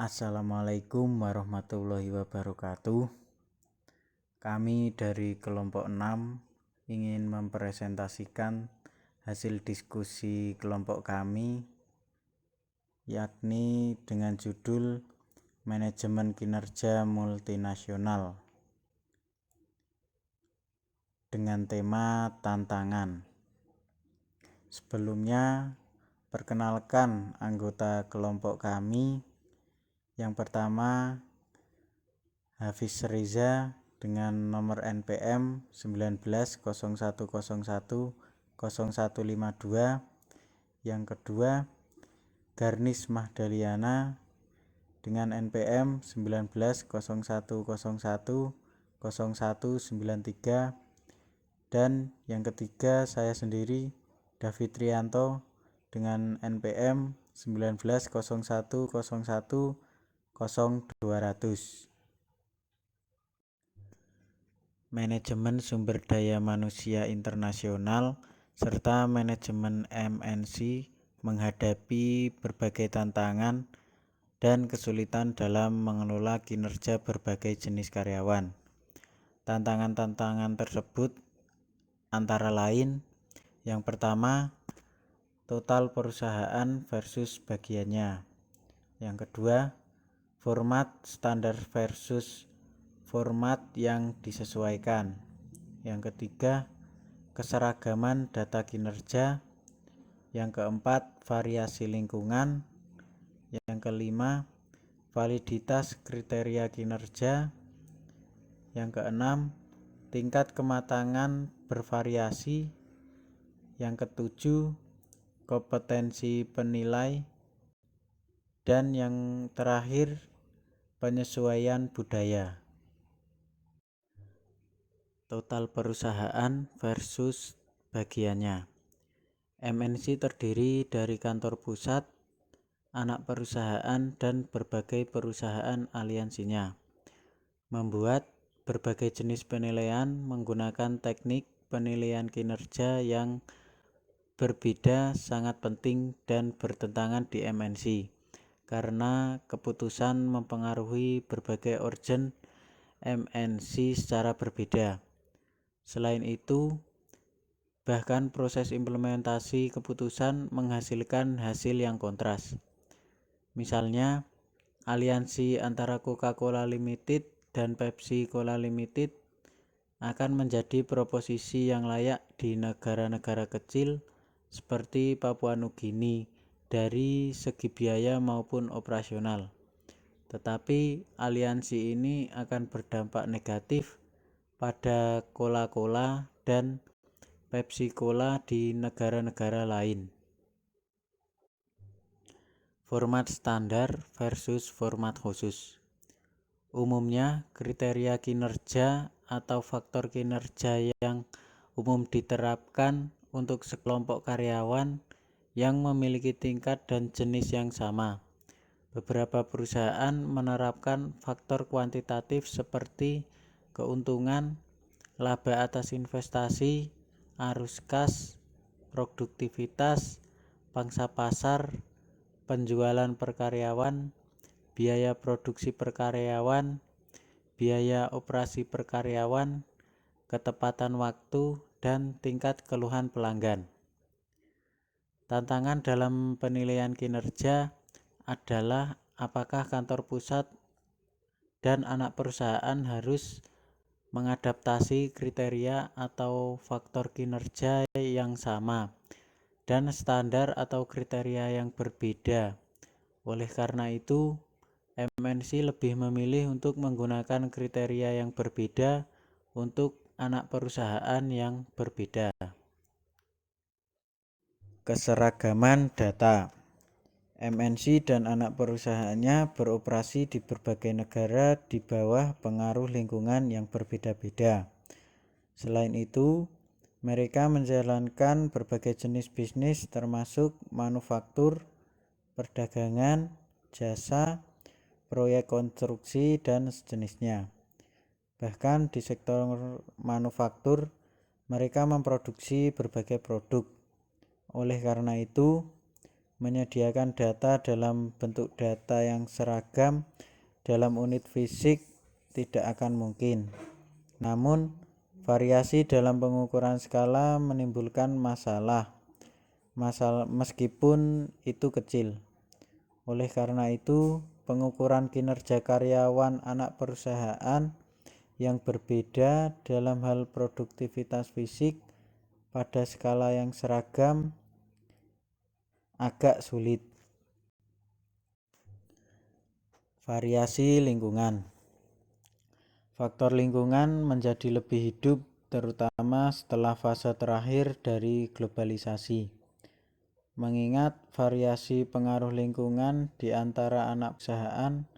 Assalamualaikum warahmatullahi wabarakatuh. Kami dari kelompok 6 ingin mempresentasikan hasil diskusi kelompok kami, yakni dengan judul Manajemen Kinerja Multinasional dengan tema tantangan. Sebelumnya, perkenalkan anggota kelompok kami. Yang pertama, Hafiz Reza dengan nomor NPM 1901010152. Yang kedua, Garnis Mahdaliana dengan NPM 1901010193. Dan yang ketiga, saya sendiri, David Trianto dengan NPM 1901010200. Manajemen sumber daya manusia internasional serta manajemen MNC menghadapi berbagai tantangan dan kesulitan dalam mengelola kinerja berbagai jenis karyawan. Tantangan-tantangan tersebut antara lain: yang pertama, total perusahaan versus bagiannya. Yang kedua, format standar versus format yang disesuaikan. Yang ketiga, keseragaman data kinerja. Yang keempat, variasi lingkungan. Yang kelima, validitas kriteria kinerja. Yang keenam, tingkat kematangan bervariasi. Yang ketujuh, kompetensi penilai. Dan yang terakhir, penyesuaian budaya. Total perusahaan versus bagiannya. MNC terdiri dari kantor pusat, anak perusahaan, dan berbagai perusahaan aliansinya. Membuat berbagai jenis penilaian menggunakan teknik penilaian kinerja yang berbeda sangat penting dan bertentangan di MNC, karena keputusan mempengaruhi berbagai organ MNC secara berbeda. Selain itu, bahkan proses implementasi keputusan menghasilkan hasil yang kontras. Misalnya, aliansi antara Coca-Cola Limited dan Pepsi-Cola Limited akan menjadi proposisi yang layak di negara-negara kecil seperti Papua Nugini dari segi biaya maupun operasional. Tetapi aliansi ini akan berdampak negatif pada Coca-Cola dan Pepsi-Cola di negara-negara lain. Format standar versus format khusus. Umumnya, kriteria kinerja atau faktor kinerja yang umum diterapkan untuk sekelompok karyawan yang memiliki tingkat dan jenis yang sama. Beberapa perusahaan menerapkan faktor kuantitatif seperti keuntungan, laba atas investasi, arus kas, produktivitas, pangsa pasar, penjualan per karyawan, biaya produksi per karyawan, biaya operasi per karyawan, ketepatan waktu, dan tingkat keluhan pelanggan. Tantangan dalam penilaian kinerja adalah apakah kantor pusat dan anak perusahaan harus mengadaptasi kriteria atau faktor kinerja yang sama dan standar atau kriteria yang berbeda. Oleh karena itu, MNC lebih memilih untuk menggunakan kriteria yang berbeda untuk anak perusahaan yang berbeda. Keseragaman data. MNC dan anak perusahaannya beroperasi di berbagai negara di bawah pengaruh lingkungan yang berbeda-beda. Selain itu, mereka menjalankan berbagai jenis bisnis termasuk manufaktur, perdagangan, jasa, proyek konstruksi, dan sejenisnya. Bahkan di sektor manufaktur, mereka memproduksi berbagai produk. Oleh karena itu, menyediakan data dalam bentuk data yang seragam dalam unit fisik tidak akan mungkin. Namun, variasi dalam pengukuran skala menimbulkan masalah meskipun itu kecil. Oleh karena itu, pengukuran kinerja karyawan anak perusahaan yang berbeda dalam hal produktivitas fisik pada skala yang seragam agak sulit. Variasi lingkungan. Faktor lingkungan menjadi lebih hidup terutama setelah fase terakhir dari globalisasi. Mengingat variasi pengaruh lingkungan di antara anak perusahaan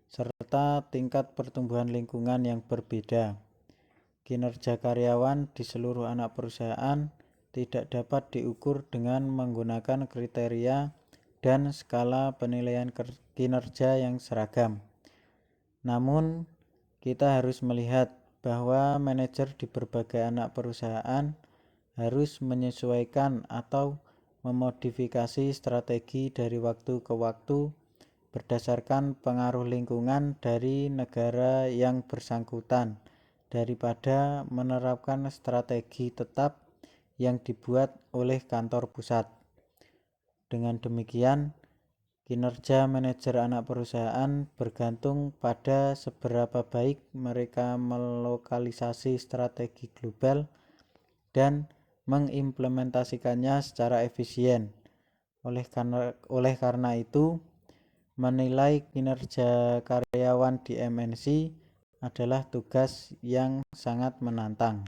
serta tingkat pertumbuhan lingkungan yang berbeda, kinerja karyawan di seluruh anak perusahaan tidak dapat diukur dengan menggunakan kriteria dan skala penilaian kinerja yang seragam. Namun, kita harus melihat bahwa manajer di berbagai anak perusahaan harus menyesuaikan atau memodifikasi strategi dari waktu ke waktu berdasarkan pengaruh lingkungan dari negara yang bersangkutan daripada menerapkan strategi tetap yang dibuat oleh kantor pusat. Dengan demikian, kinerja manajer anak perusahaan bergantung pada seberapa baik mereka melokalisasi strategi global dan mengimplementasikannya secara efisien. Oleh karena itu, menilai kinerja karyawan di MNC adalah tugas yang sangat menantang.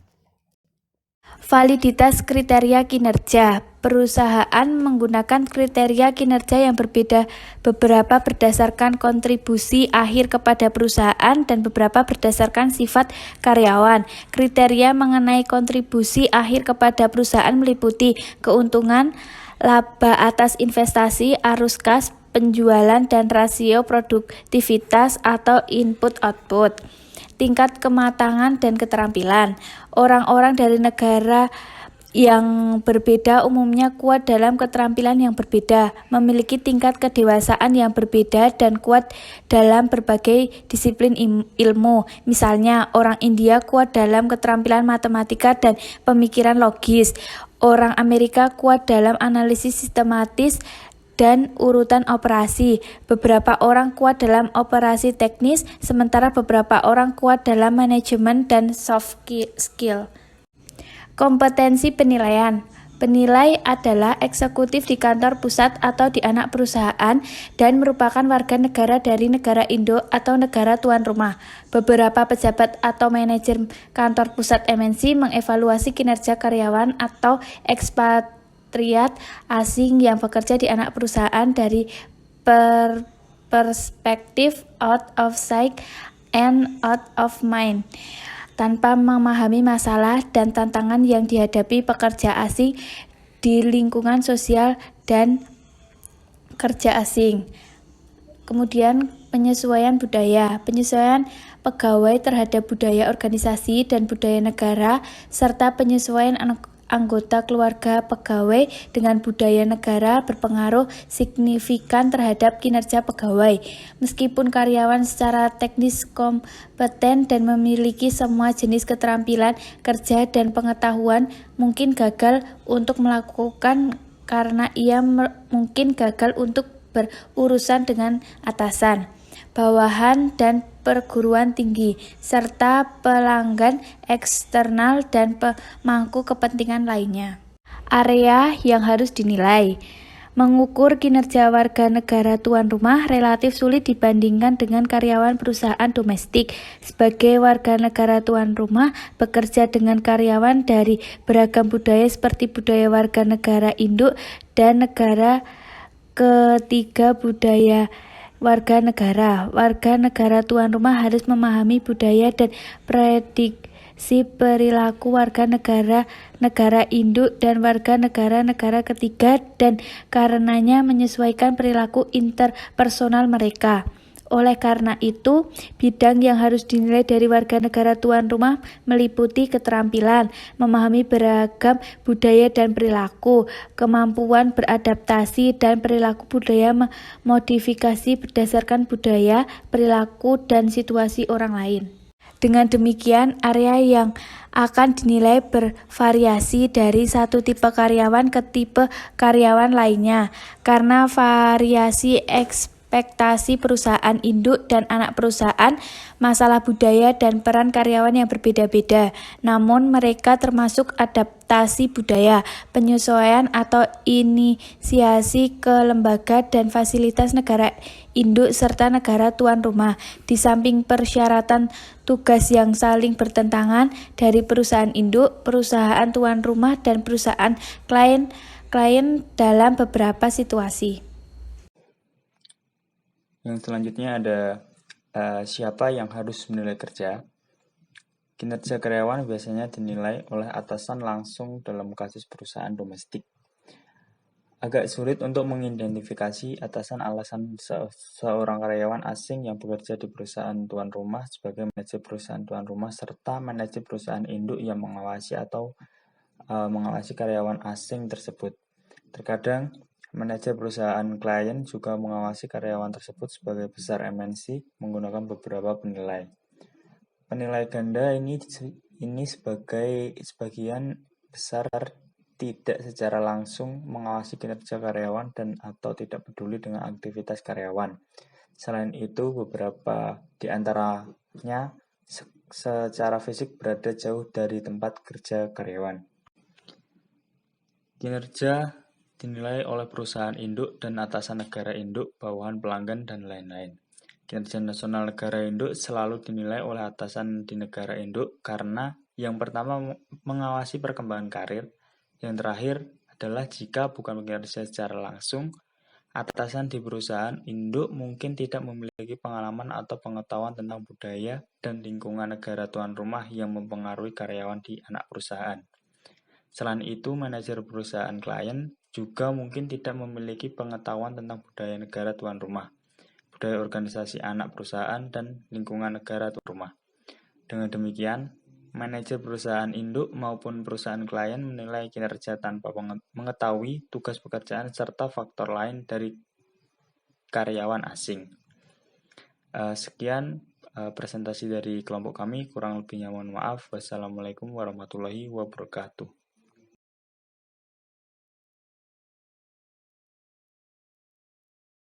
Validitas kriteria kinerja. Perusahaan menggunakan kriteria kinerja yang berbeda, beberapa berdasarkan kontribusi akhir kepada perusahaan dan beberapa berdasarkan sifat karyawan. Kriteria mengenai kontribusi akhir kepada perusahaan meliputi keuntungan, laba atas investasi, arus kas, penjualan, dan rasio produktivitas atau input-output. Tingkat kematangan dan keterampilan. Orang-orang dari negara yang berbeda umumnya kuat dalam keterampilan yang berbeda, memiliki tingkat kedewasaan yang berbeda dan kuat dalam berbagai disiplin ilmu. Misalnya, orang India kuat dalam keterampilan matematika dan pemikiran logis. Orang Amerika kuat dalam analisis sistematis dan urutan operasi. Beberapa orang kuat dalam operasi teknis, sementara beberapa orang kuat dalam manajemen dan soft skill. Kompetensi penilaian. Penilai adalah eksekutif di kantor pusat atau di anak perusahaan dan merupakan warga negara dari negara induk atau negara tuan rumah. Beberapa pejabat atau manajer kantor pusat MNC mengevaluasi kinerja karyawan atau ekspatriat asing yang bekerja di anak perusahaan dari perspektif out of sight and out of mind, tanpa memahami masalah dan tantangan yang dihadapi pekerja asing di lingkungan sosial dan kerja asing. Kemudian penyesuaian budaya, penyesuaian pegawai terhadap budaya organisasi dan budaya negara, serta penyesuaian anggota keluarga pegawai dengan budaya negara berpengaruh signifikan terhadap kinerja pegawai. Meskipun karyawan secara teknis kompeten dan memiliki semua jenis keterampilan kerja dan pengetahuan, mungkin gagal untuk melakukan karena ia mungkin gagal untuk berurusan dengan atasan, bawahan, dan perguruan tinggi, serta pelanggan eksternal dan pemangku kepentingan lainnya. Area yang harus dinilai. Mengukur kinerja warga negara tuan rumah relatif sulit dibandingkan dengan karyawan perusahaan domestik. Sebagai warga negara tuan rumah, bekerja dengan karyawan dari beragam budaya seperti budaya warga negara induk dan negara ketiga budaya warga negara tuan rumah harus memahami budaya dan prediksi perilaku warga negara induk dan warga negara ketiga dan karenanya menyesuaikan perilaku interpersonal mereka. Oleh karena itu, bidang yang harus dinilai dari warga negara tuan rumah meliputi keterampilan, memahami beragam budaya dan perilaku, kemampuan beradaptasi dan perilaku budaya modifikasi berdasarkan budaya, perilaku, dan situasi orang lain. Dengan demikian, area yang akan dinilai bervariasi dari satu tipe karyawan ke tipe karyawan lainnya, karena variasi ekspektasi perusahaan induk dan anak perusahaan, masalah budaya dan peran karyawan yang berbeda-beda. Namun mereka termasuk adaptasi budaya, penyesuaian atau inisiasi ke lembaga dan fasilitas negara induk serta negara tuan rumah. Di samping persyaratan tugas yang saling bertentangan dari perusahaan induk, perusahaan tuan rumah, dan perusahaan klien dalam beberapa situasi. Yang selanjutnya ada siapa yang harus menilai kerja. Kinerja karyawan biasanya dinilai oleh atasan langsung dalam kasus perusahaan domestik. Agak sulit untuk mengidentifikasi atasan alasan seorang karyawan asing yang bekerja di perusahaan tuan rumah sebagai manajer perusahaan tuan rumah serta manajer perusahaan induk yang mengawasi atau mengawasi karyawan asing tersebut. Terkadang manajer perusahaan klien juga mengawasi karyawan tersebut sebagai besar MNC menggunakan beberapa penilai. Penilai ganda ini sebagian besar tidak secara langsung mengawasi kinerja karyawan dan atau tidak peduli dengan aktivitas karyawan. Selain itu, beberapa di antaranya secara fisik berada jauh dari tempat kerja karyawan. Kinerja dinilai oleh perusahaan induk dan atasan negara induk, bawahan pelanggan, dan lain-lain. Kinerja nasional negara induk selalu dinilai oleh atasan di negara induk karena yang pertama mengawasi perkembangan karir, yang terakhir adalah jika bukan bekerja secara langsung, atasan di perusahaan induk mungkin tidak memiliki pengalaman atau pengetahuan tentang budaya dan lingkungan negara tuan rumah yang mempengaruhi karyawan di anak perusahaan. Selain itu, manajer perusahaan klien juga mungkin tidak memiliki pengetahuan tentang budaya negara tuan rumah, budaya organisasi anak perusahaan, dan lingkungan negara tuan rumah. Dengan demikian, manajer perusahaan induk maupun perusahaan klien menilai kinerja tanpa mengetahui tugas pekerjaan serta faktor lain dari karyawan asing. Sekian presentasi dari kelompok kami, kurang lebihnya mohon maaf. Wassalamualaikum warahmatullahi wabarakatuh.